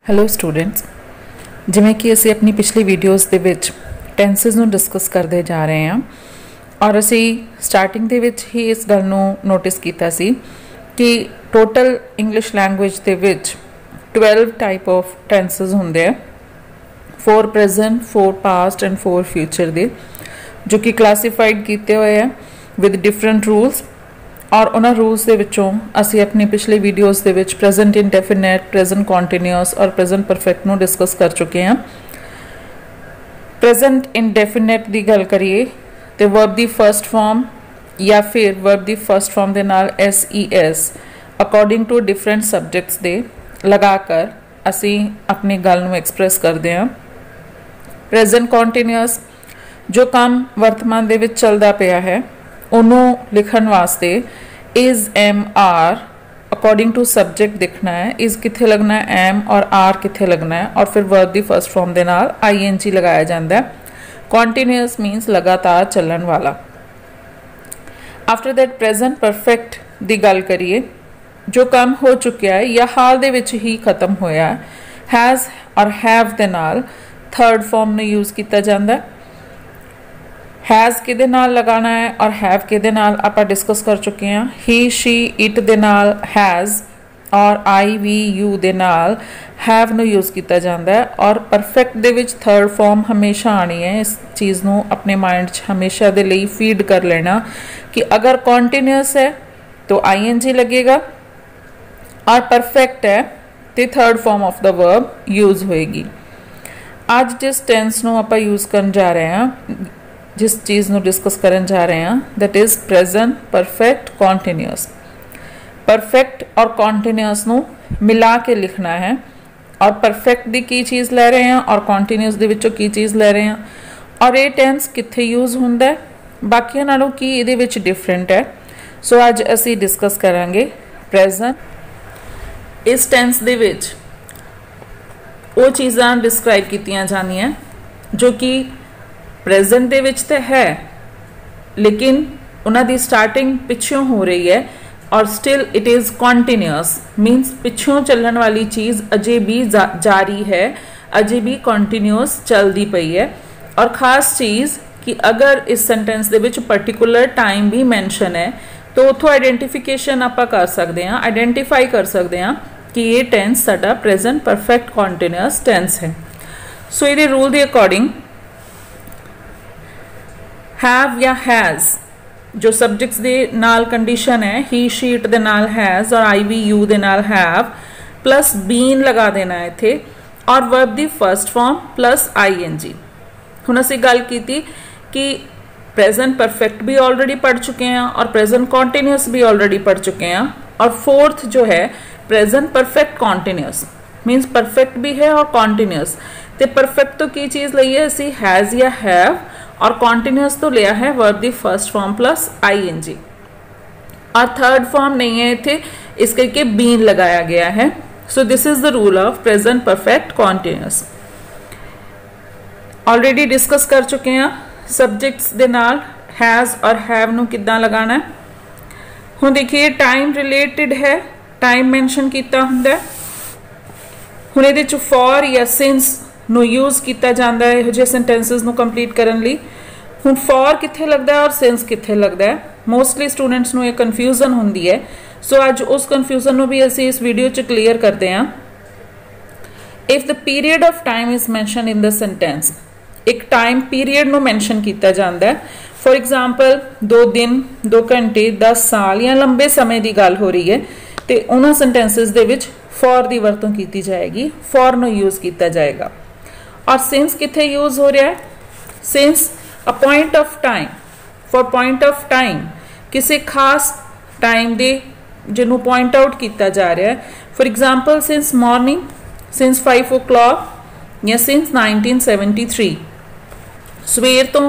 Hello students, जिमें कि असी अपनी पिछली वीडियोज़ ਦੇ ਵਿੱਚ ਟੈਂਸਸ ਨੂੰ ਡਿਸਕਸ ਕਰਦੇ ਜਾ ਰਹੇ ਹਾਂ ਔਰ ਅਸੀਂ ਸਟਾਰਟਿੰਗ ਦੇ ਵਿੱਚ ਹੀ ਇਸ ਗੱਲ ਨੂੰ ਨੋਟਿਸ ਕੀਤਾ ਸੀ ਕਿ ਟੋਟਲ ਇੰਗਲਿਸ਼ ਲੈਂਗੁਏਜ ਦੇ ਵਿੱਚ 12 ਟਾਈਪ ਆਫ ਟੈਂਸਸ ਹੁੰਦੇ ਆ, 4 ਪ੍ਰੈਜ਼ੈਂਟ, 4 ਪਾਸਟ ਐਂਡ 4 ਫਿਊਚਰ ਦੇ, ਜੋ ਕਿ ਕਲਾਸੀਫਾਈਡ ਕੀਤੇ ਹੋਏ ਆ ਵਿਦ ਡਿਫਰੈਂਟ रूल्स। और उन्होंने रूल्स के विचों असी अपनी पिछली वीडियोज़ के विच प्रेजेंट इंडेफिनेट, प्रेजेंट कॉन्टीन्यूअस और प्रेजेंट परफेक्ट नूं डिस्कस कर चुके हैं। प्रेजेंट इंडेफिनेट की गल करिए तो वर्ब की फर्स्ट फॉर्म या फिर वर्ब की फर्स्ट फॉर्म के नाल SES according to different subjects दे लगा कर असी अपनी गल नूं एक्सप्रैस करते हैं। प्रेजेंट कॉन्टीन्यूअस जो काम वर्तमान दे विच चलदा पिया है उन्होंने लिखण वास्ते is M R according to subject दिखना है, इज़ कित्थे लगना है, एम और आर कित्थे लगना है, और फिर वर्ब की फर्स्ट फॉर्म के नाल ING लगाया जाता है। कॉन्टीन्यूअस मीनस लगातार चलन वाला। आफ्टर दैट प्रेजेंट परफेक्ट की गल करिए, जो काम हो चुका है या हाल दे विच ही खत्म होया है, हैज़ और हैव दे नाल थर्ड फॉर्म में यूज़ किया जाता है। हैज़ किहदे नाल लगाना है और हैव किहदे नाल आपां डिस्कस कर चुके हैं। ही, शी, इट दे नाल हैज़ और I, we, you दे नाल हैव नूं यूज़ किया जाता है। और परफेक्ट दे विच थर्ड फॉर्म हमेशा आनी है। इस चीज़ नूं अपने माइंड च हमेशा दे लई फीड कर लेना कि अगर कॉन्टीन्यूअस है तो ING लगेगा और परफेक्ट है तो third form of the verb use होएगी। अज जिस टेंस नूं आपां यूज़ करन जा रहे हैं, जिस चीज़ ਨੂੰ डिस्कस करन जा रहे हैं, that is present perfect continuous. Perfect और कॉन्टीन्यूअस ਨੂੰ मिला के लिखना है और परफेक्ट ਦੀ की चीज़ ले रहे हैं और कॉन्टीन्यूअस ਦੇ ਵਿੱਚੋਂ की चीज़ ले रहे हैं और ये टेंस कित्थे यूज़ ਹੁੰਦਾ है, बाकियां नालों की ਇਹਦੇ ਵਿੱਚ डिफरेंट है। सो ਅੱਜ ਅਸੀਂ डिस्कस करांगे प्रेजेंट। इस टेंस ਦੇ ਵਿੱਚ ਉਹ ਚੀਜ਼ਾਂ डिस्क्राइब ਕੀਤੀਆਂ ਜਾਂਦੀਆਂ जो कि प्रेजेंट दे विच ते है लेकिन उन्हां दी स्टार्टिंग पिछों हो रही है और still it is continuous, means पिछों चलने वाली चीज़ अजे भी जारी है, अजे भी कॉन्टीन्यूअस चलती पई है। और ख़ास चीज़ कि अगर इस sentence they which particular time भी मैंशन है तो उतों आइडेंटिफिकेशन आपां कर सकते हैं, आइडेंटिफाई कर सकते हैं कि ये टेंस साडा प्रेजेंट परफेक्ट कॉन्टीन्यूअस टेंस है। सो ये रूल के अकॉर्डिंग हैव या हैज़ जो सबजैक्ट्स दे नाल कंडीशन है, ही, शी, इट दे नाल हैज़ और I, we, you दे नाल हैव प्लस बीन लगा देना है इत्थे और verb the first form plus ING। हुण असीं गल कीती कि प्रेजेंट परफेक्ट भी ऑलरेडी पढ़ चुके हैं और प्रेजेंट कॉन्टीन्यूअस भी ऑलरेडी पढ़ चुके हैं और फोर्थ जो है प्रेजेंट परफेक्ट कॉन्टीन्यूअस मीनस परफेक्ट भी है और कॉन्टीन्यूअस। तो परफेक्ट तो की चीज़ लई है असीं हैज़ या हैव और कॉन्टीन्यूअस तो लिया है verb the first form plus ING और थर्ड फॉर्म नहीं है इत्थे, इस करके बीन लगाया गया है। So this is the rule of present perfect continuous. Already discuss कर चुके हैं सबजैक्ट्स दे नाल हैज़ और हैव नूं किद्दां लगाना है। हुण देखिए टाइम रिलेटेड है, टाइम मैंशन कीता हुंदा है। हुण इहदे च फॉर या सिंस ਨੂੰ यूज़ किया जाता है ਇਹੋ ਜਿਹੇ सेंटेंसिस ਨੂੰ कंप्लीट करने ਲਈ। ਹੁਣ फॉर कित्थे लगता है और सिंस कित्थे लगता है, मोस्टली स्टूडेंट्स ਨੂੰ ਇਹ कन्फ्यूजन होंदी है। सो अज उस कन्फ्यूजन ਨੂੰ भी ਅਸੀਂ इस वीडियो च क्लीयर करते हैं। If the period of time is mention in the sentence, एक टाइम पीरियड ਨੂੰ मैंशन किया जाता है। फॉर एग्जाम्पल 2 दिन, 2 घंटे, 10 साल या लंबे समय की गल हो रही है तो उन्होंने सेंटेंसिस दे विच फॉर की वरतों की जाएगी, फॉर ਨੂੰ यूज़ किया जाएगा। और सिंस कित्थे यूज़ हो रहा है, since a point of time, for point of time किसी खास टाइम दे जिन्हों पॉइंट आउट किया जा रहा है। For example since morning, since 5 o'clock या सिंस 1973, सवेर तो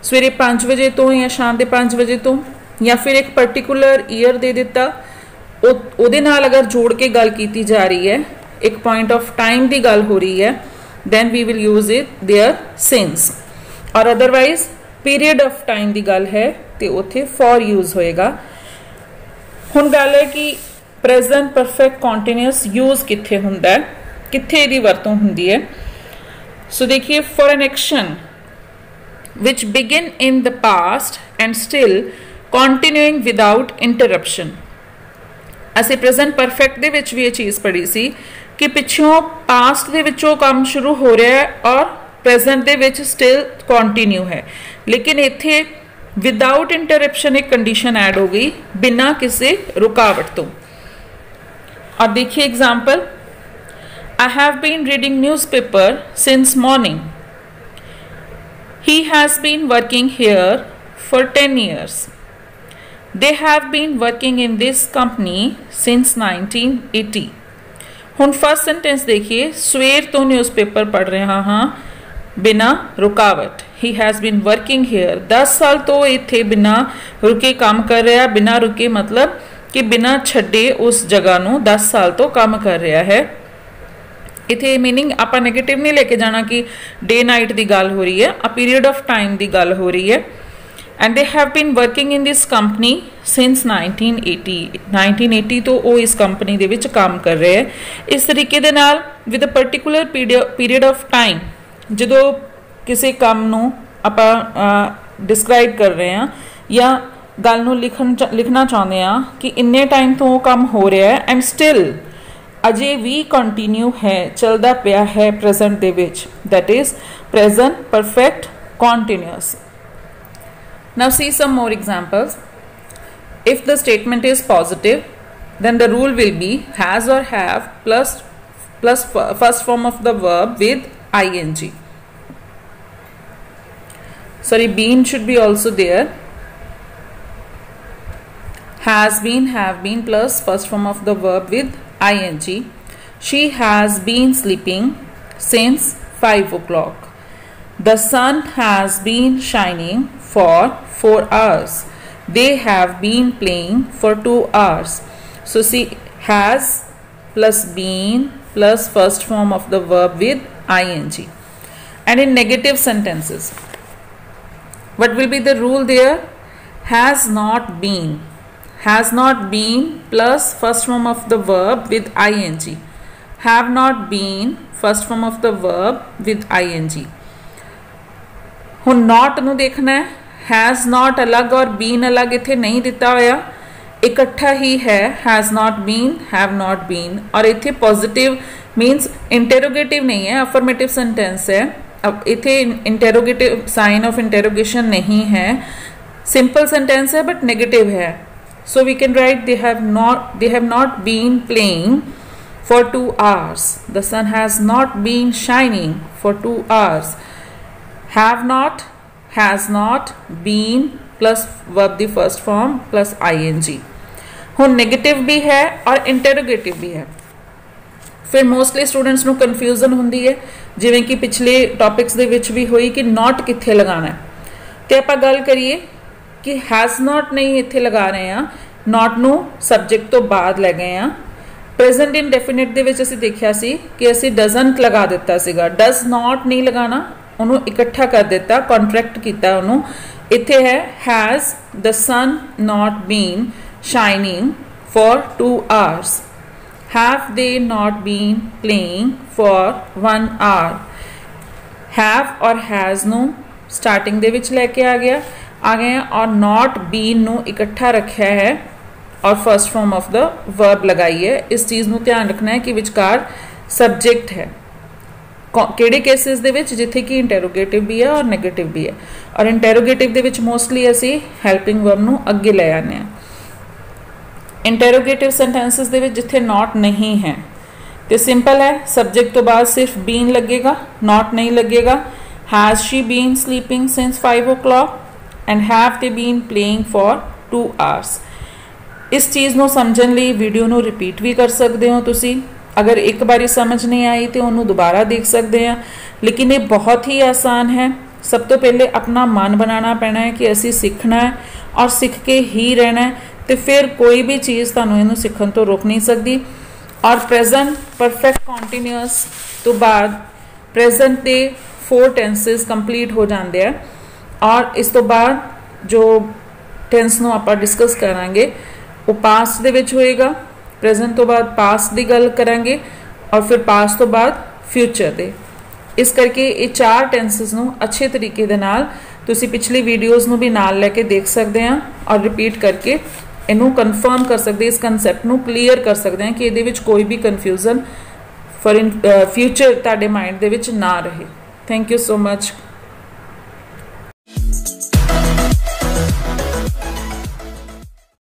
सवेरे 5 बजे तो या शाम के 5 बजे तो, या फिर एक पर्टिकुलर ईयर दे दिता उहदे नाल अगर जोड़ के गल की जा रही है, एक पॉइंट ऑफ टाइम की गल हो रही है, then we will use it there since। और अदरवाइज पीरियड ऑफ टाइम की गल है तो उत्थे for यूज़ होएगा। हुण गल है कि प्रेजेंट परफेक्ट कॉन्टीन्यूअस यूज़ कित्थे हुंदा है, कित्थे दी वरतों हुंदी है। सो देखिए, for an action which begin in the past and still continuing without interruption। ਅਸੀਂ प्रेजेंट परफेक्ट दे विच भी ये चीज़ पढ़ी सी कि पिछों पास्ट दे विचों काम शुरू हो रहा है और present they which still continue है, लेकिन इत्थे विदाउट इंटरप्शन एक कंडीशन ऐड हो गई, बिना किसी रुकावट तो। और देखिए example, I have been reading newspaper since morning. He has been working here for 10 years. They have been working in this company since 1980। हुन फर्स्ट सेंटेंस देखिए, सवेर तो न्यूज़पेपर पढ़ रहा हाँ बिना रुकावट। He has been working here, 10 साल तो इत्थे बिना रुके काम कर रहा। बिना रुके मतलब कि बिना छड्डे उस जगह नूं 10 साल तो काम कर रहा है। इत्थे मीनिंग आपां नैगेटिव नहीं लेके जाना कि डे नाइट की गल हो रही है, अ पीरियड ऑफ टाइम की गल हो रही है। And they have been working in this company since 1980 तो वो इस कंपनी दे विच काम कर रहे हैं। इस तरीके दे नाल with a particular period of time जदों किसी काम नूं आपां डिस्क्राइब कर रहे हैं या गल नूं लिखना चाहते हैं कि इन्ने टाइम तो वो काम हो रहा है एंड स्टिल अजे भी कंटिन्यू है, चलता पिया है प्रेजेंट दे विच, that is present perfect continuous. Now see some more examples. If the statement is positive then the rule will be has और have plus first form of the verb with ing। sorry, been should be also there। has been, have been plus first form of the verb with ing। she has been sleeping since 5 o'clock। the sun has been shining for 4 hours। they have been playing for 2 hours। so see, has plus been plus first form of the verb with ing। and in negative sentences, what will be the rule there? has not been, has not been plus first form of the verb with ing। have not been first form of the verb with ing। हुण not नूं देखना है, has not अलग और been अलग इत्थे नहीं दिता होया, इकट्ठा ही है has not been, have not been। और इत्थे पॉजिटिव मीन्स इंटेरोगेटिव नहीं है, अफर्मेटिव सेंटेंस है। अब इत्थे इंटेरोगेटिव साइन ऑफ इंटेरोगेशन नहीं है, सिंपल सेंटेंस है बट नेगेटिव है। So we can write they have not been playing for 2 hours। the sun has not been shining for 2 hours। have not, has not, been plus verb the first form plus ing। हुण negative भी है और interrogative भी है। फिर mostly students नूं confusion हुंदी है, जिवें कि पिछले टॉपिक्स दे विच भी होई कि नॉट कित्थे लगाना है। ते आपां गल करिए कि हैज़ नॉट नहीं इत्थे लगा रहे हैं, नॉट नू सबजैक्ट तो बाद लै गए हैं। प्रेजेंट इंडेफिनिट दे विच असीं देखिया सी कि असीं डजंट लगा दिता सीगा, डज नॉट नहीं लगाना, उन्हों इकट्ठा कर दिता, कॉन्ट्रैक्ट किया उन्हों। इत्थे है has the sun not been shining for 2 hours। Have they not been playing for 1 hour। Have और हैज़ नू स्टार्टिंग दे विच लैके आ गए और नॉट बीन नू इकट्ठा रखा है और first form of the verb लगाई है। इस चीज़ नू ध्यान रखना है कि विचकार सबजैक्ट है, किहड़े केसिस दे विच जिथे कि इंटेरोगेटिव भी है और नैगेटिव भी है। और इंटेरोगेटिव दे विच मोस्टली असी हैल्पिंग वर्ब नू अगे ले आने। इंटेरोगेटिव सेंटेंसिस दे विच जिथे नॉट नहीं है तो सिंपल है, सबजैक्ट तो बाद सिर्फ बीन लगेगा, नॉट नहीं लगेगा। Has she been sleeping since 5 o'clock and have they been playing for 2 hours। इस चीज़ को समझने लिए वीडियो को रिपीट भी कर सकते हो तुसी। अगर एक बारी समझ नहीं आई तो उन्होंने दोबारा देख सकते हैं, लेकिन ये बहुत ही आसान है। सब तो पहले अपना मन बनाना पैना है कि असी सीखना है और सीख के ही रहना है, तो फिर कोई भी चीज़ तुहानूं इहनूं सीखण तो रोक नहीं सकती। और प्रेजेंट परफेक्ट कॉन्टीन्यूअस तो बाद प्रेजेंट के 4 टेंसेस कंप्लीट हो जाते हैं और इस तो बाद जो टेंस नूं आपां डिस्कस करांगे वो पास्ट दे विच होएगा। प्रेजेंट तो बाद पास्ट की गल करांगे और फिर पास्ट तो बाद फ्यूचर दे। इस करके ये 4 टेंसेस ਨੂੰ अच्छे तरीके ਦੇ ਨਾਲ ਤੁਸੀਂ ਪਿਛਲੀ ਵੀਡੀਓਜ਼ ਨੂੰ ਵੀ ਨਾਲ ਲੈ ਕੇ ਦੇਖ ਸਕਦੇ ਆ ਔਰ ਰਿਪੀਟ ਕਰਕੇ ਇਹਨੂੰ ਕਨਫਰਮ ਕਰ ਸਕਦੇ, ਇਸ ਕਨਸੈਪਟ ਨੂੰ ਕਲੀਅਰ ਕਰ ਸਕਦੇ ਆ ਕਿ ਇਹਦੇ ਵਿੱਚ ਕੋਈ ਵੀ ਕਨਫਿਊਜ਼ਨ ਫॉर इन फ्यूचर ਤੁਹਾਡੇ ਮਾਈਂਡ ਦੇ ਵਿੱਚ ਨਾ ਰਹੇ। Thank you so much.